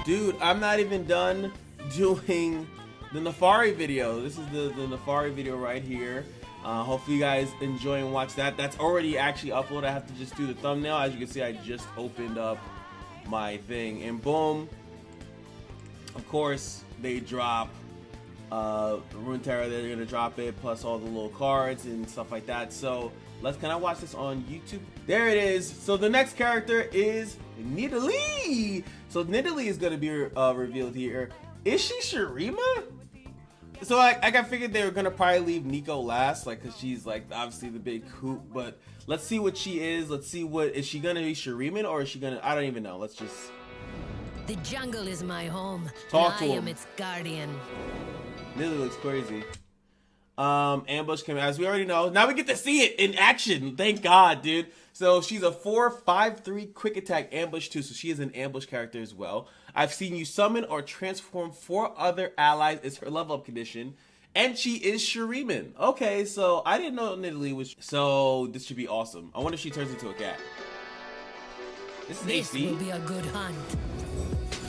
Dude, I'm not even done doing the Nefari video. This is the Nefari video right here. Hopefully you guys enjoy and watch that. That's already actually uploaded. I have to just do the thumbnail. As you can see, I just opened up my thing and boom. Of course, they drop Runeterra. They're gonna drop it, plus all the little cards and stuff like that. So can I watch this on YouTube? There it is. So the next character is NIDALEE. So NIDALEE is gonna be revealed here. Is she Shurima? So I figured they were gonna probably leave Nico last, like, cause she's like obviously the big hoop. But let's see what she is. Let's see is she gonna be Shuriman or is she gonna? I don't even know. Let's just. The jungle is my home. Talk to I him. am its guardian. NIDALEE looks crazy. Ambush came, as we already know. Now we get to see it in action. Thank God, dude. So she's a 4/5/3 quick attack ambush too. So she is an ambush character as well. I've seen you summon or transform 4 other allies. It's her level up condition. And she is Shuriman. Okay, so I didn't know NIDALEE was. So this should be awesome. I wonder if she turns into a cat. This is AC. Will be a good hunt.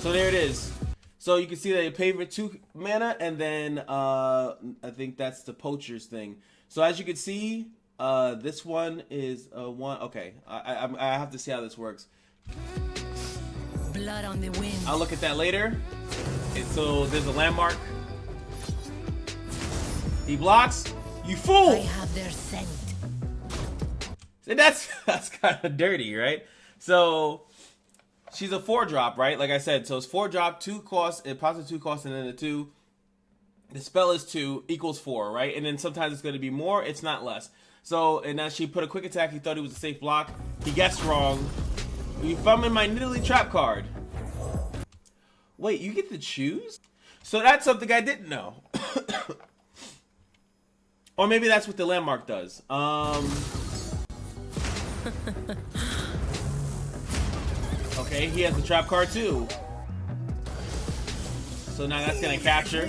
So there it is. So you can see that you pay for 2 mana, and then I think that's the poacher's thing. So as you can see, this one is 1. Okay, I have to see how this works. Blood on the wind. I'll look at that later. So there's a landmark. He blocks. You fool! I have their scent. So that's kind of dirty, right? So she's a 4-drop, right? Like I said, so it's 4-drop, 2 cost, a positive 2 cost, and then a 2. The spell is 2 equals 4, right? And then sometimes it's going to be more, it's not less. So, and as she put a quick attack, he thought it was a safe block. He guessed wrong. You found my NIDALEE trap card. Wait, you get to choose? So that's something I didn't know. Or maybe that's what the landmark does. Okay, he has the trap card too. So now that's gonna capture.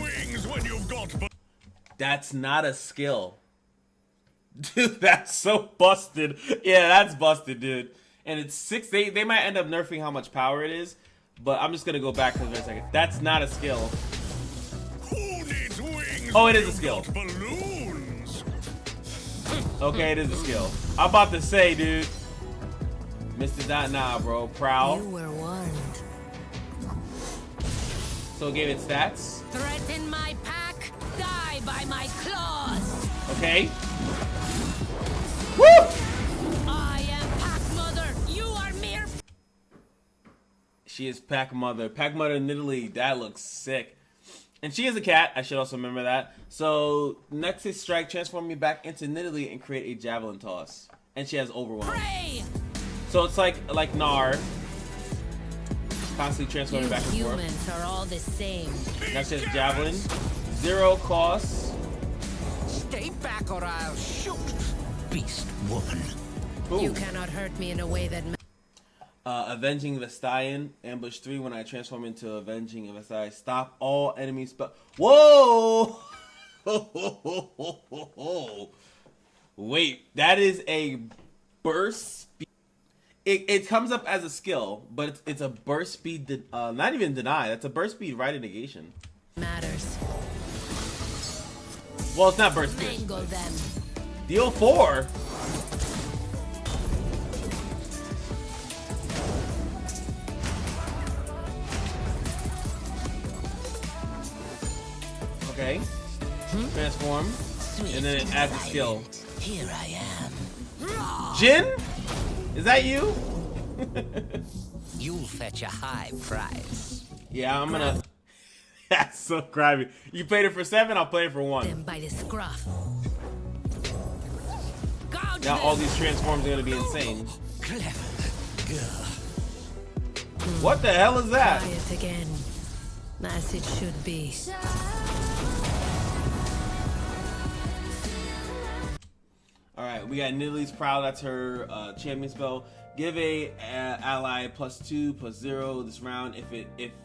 That's not a skill. Dude, that's so busted. Yeah, that's busted, dude. And it's 6. They might end up nerfing how much power it is, but I'm just gonna go back to it for a second. That's not a skill. Oh, it is a skill. Okay, it is a skill. I'm about to say, dude. Mr. Nah, bro. Prowl. You were warned. So it gave it stats. Threaten my pack, die by my claws. Okay. Woo! I am Pack Mother. You are mere. She is Pack Mother. Pack Mother NIDALEE. That looks sick. And she is a cat. I should also remember that. So next is strike. Transform me back into NIDALEE and create a javelin toss. And she has overwhelm. Prey. So it's like Gnar. Constantly transforming back and forth. Humans are all the same. That's just javelin. 0 cost. Stay back or I'll shoot, beast woman. Ooh. You cannot hurt me in a way that. Avenging Vestian. Ambush 3 when I transform into Avenging Vestian. Stop all enemies. Whoa! Wait, that is a burst speed. It comes up as a skill, but it's a burst speed. Not even deny. That's a burst speed right in negation. Matters. Well, it's not burst speed. Mangle them. Deal 4. Okay. Transform. And then it adds a skill. Here I am. Jin? Is that you? You'll fetch a high price. Yeah, I'm gonna. That's so grimy. You played it for 7, I'll play it for 1. Them by the scruff. Now all these transforms are gonna be insane. Clever girl. What the hell is that? Try it again. As it should be. Alright, we got NIDALEE's Prowl. That's her champion spell. Give a ally +2/+0 this round. If it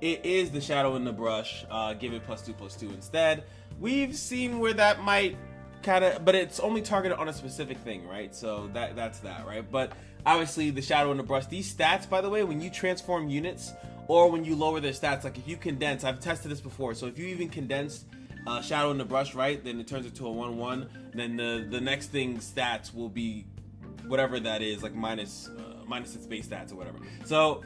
is the shadow in the brush, give it +2/+2 instead. We've seen where that might kind of, but it's only targeted on a specific thing, right? So that's that, right? But obviously the shadow in the brush. These stats, by the way, when you transform units or when you lower their stats. Like if you condense, I've tested this before, so if you even condense Shadow in the Brush, right, then it turns into a 1/1, then the next thing stats will be whatever that is, like minus its base stats or whatever. So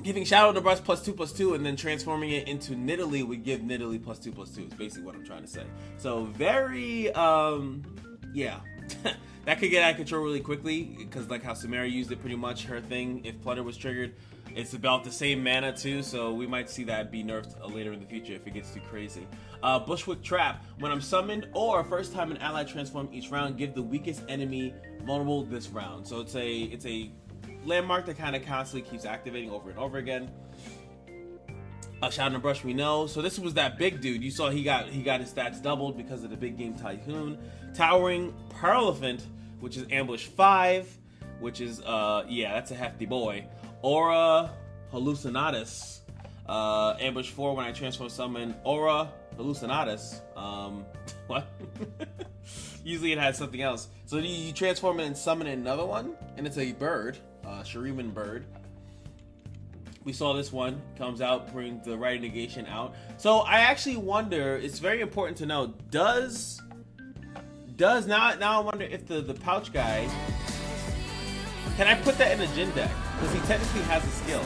giving Shadow in the Brush +2/+2 and then transforming it into NIDALEE would give NIDALEE +2/+2 is basically what I'm trying to say. So very yeah. That could get out of control really quickly, because like how Samara used it, pretty much her thing, if Plunder was triggered, it's about the same mana too, so we might see that be nerfed later in the future if it gets too crazy. Bushwick Trap. When I'm summoned or first time an ally transform each round, give the weakest enemy vulnerable this round. So it's a landmark that kind of constantly keeps activating over and over again. Shadow in the Brush we know. So this was that big dude. You saw he got his stats doubled because of the big game Tycoon. Towering Parliphant, which is ambush 5, which is yeah, that's a hefty boy. Aura Hallucinatus, ambush 4 when I transform summon Aura Hallucinatus. What? Usually it has something else. So you transform it and summon another one, and it's a bird, Shuriman bird. We saw this one comes out, brings the right negation out. So I actually wonder, it's very important to know, does now I wonder if the pouch guy, can I put that in a Jin deck? Because he technically has a skill.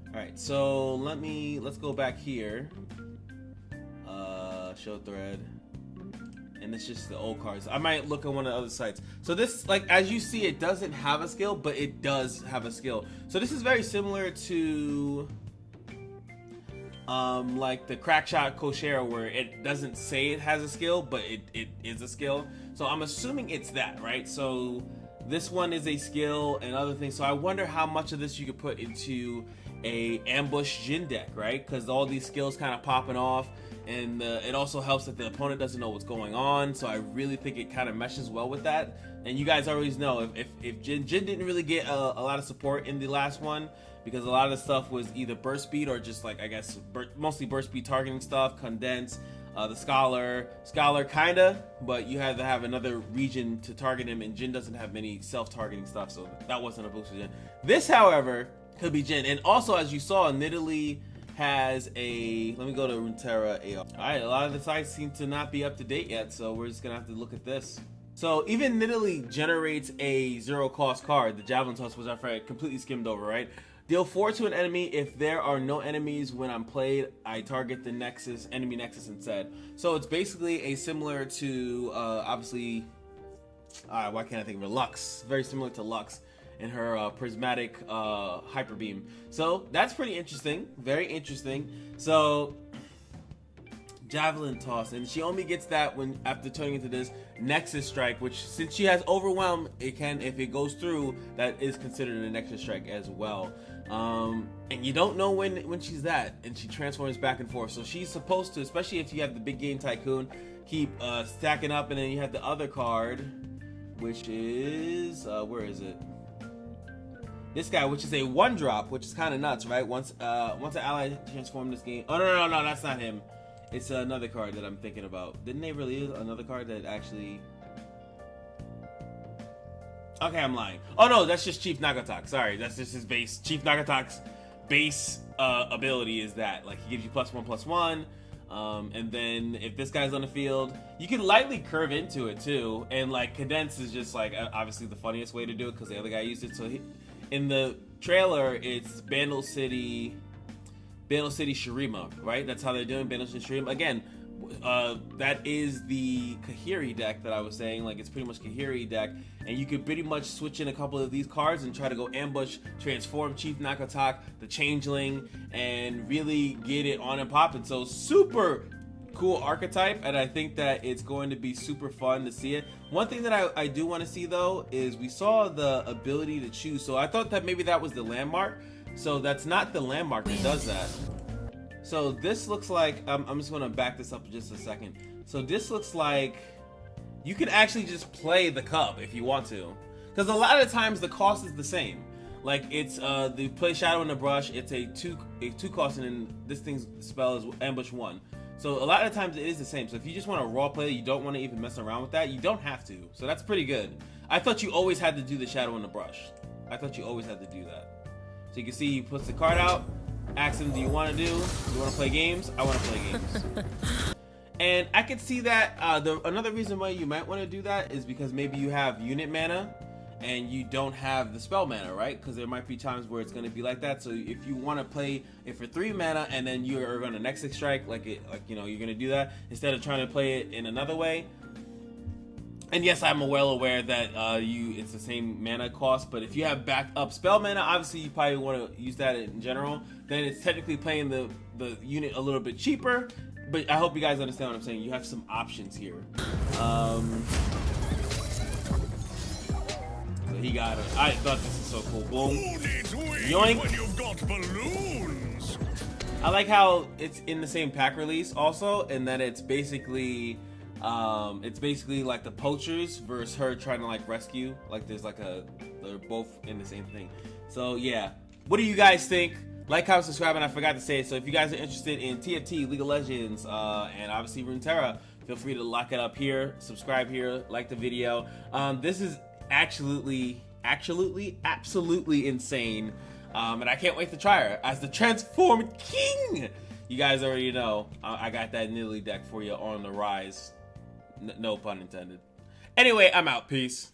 Alright, so let's go back here. Show thread. And it's just the old cards. I might look at one of the other sites. So this, like, as you see, it doesn't have a skill, but it does have a skill. So this is very similar to like the Crackshot Koshera, where it doesn't say it has a skill, but it is a skill. So I'm assuming it's that, right? So this one is a skill and other things. So I wonder how much of this you could put into a ambush Jin deck, right? Because all these skills kind of popping off. And it also helps that the opponent doesn't know what's going on, so I really think it kind of meshes well with that. And you guys always know, if Jin didn't really get a lot of support in the last one, because a lot of the stuff was either burst speed or just like, I guess, mostly burst speed targeting stuff, condense, the Scholar kinda, but you had to have another region to target him, and Jin doesn't have many self-targeting stuff, so that wasn't a boost for Jin. This, however, could be Jin. And also, as you saw, NIDALEE has a, let me go to Runeterra AR. Alright, a lot of the sites seem to not be up to date yet, so we're just gonna have to look at this. So even NIDALEE generates a 0-cost card, the Javelin Toss, which I completely skimmed over, right? Deal 4 to an enemy. If there are no enemies when I'm played, I target the enemy nexus instead. So it's basically a similar to, obviously, why can't I think of it? Lux. Very similar to Lux and her prismatic hyper beam. So that's pretty interesting, very interesting. So Javelin Toss, and she only gets that when after turning into this Nexus Strike, which since she has Overwhelm, it can, if it goes through, that is considered a Nexus Strike as well. And you don't know when she's that, and she transforms back and forth. So she's supposed to, especially if you have the big game Tycoon, keep stacking up, and then you have the other card, which is where is it? This guy, which is a 1-drop, which is kind of nuts, right? Once an ally transformed this game. Oh no, that's not him. It's another card that I'm thinking about. Didn't they release another card that actually? Okay, I'm lying. Oh no, that's just Chief Nagatok. Sorry, that's just his base. Chief Nagatok's base ability is that, like, he gives you +1/+1. And then if this guy's on the field, you can lightly curve into it too. And like condense is just like obviously the funniest way to do it because the other guy used it. So in the trailer, it's Bandle City Shurima, right? That's how they're doing Bandle City Shurima. Again, that is the Kahiri deck that I was saying. Like, it's pretty much Kahiri deck, and you could pretty much switch in a couple of these cards and try to go ambush, transform Chief Nagatok, the Changeling, and really get it on and popping. So super cool archetype, and I think that it's going to be super fun to see it. One thing that I do want to see though is we saw the ability to choose. So I thought that maybe that was the landmark. So that's not the landmark that does that. So this looks like, I'm just going to back this up for just a second. So this looks like you can actually just play the Cub if you want to, because a lot of times the cost is the same. Like, it's the play Shadow in the Brush, it's a two cost, and then this thing's spell is ambush 1. So a lot of times it is the same. So if you just want to raw play, you don't want to even mess around with that, you don't have to. So that's pretty good. I thought you always had to do the Shadow in the Brush. I thought you always had to do that. So you can see he puts the card out, asks him, do you want to play games? I want to play games. And I could see that another reason why you might want to do that is because maybe you have unit mana and you don't have the spell mana, right? Because there might be times where it's going to be like that. So if you want to play it for 3 mana and then you are going to next strike, you're going to do that instead of trying to play it in another way. And yes, I'm well aware that it's the same mana cost, but if you have backup spell mana, obviously you probably want to use that in general. Then it's technically playing the unit a little bit cheaper. But I hope you guys understand what I'm saying. You have some options here. So he got it. I thought this is so cool. Boom. Yoink. When you've got balloons. I like how it's in the same pack release also, and that it's basically like the poachers versus her trying to like rescue. Like there's like they're both in the same thing. So yeah, what do you guys think? Like, comment, subscribe, and I forgot to say it. So if you guys are interested in TFT, League of Legends, and obviously Runeterra, feel free to lock it up here, subscribe here, like the video. This is absolutely insane, and I can't wait to try her as the Transformed King. You guys already know I got that NIDALEE deck for you on the rise. No pun intended. Anyway, I'm out. Peace.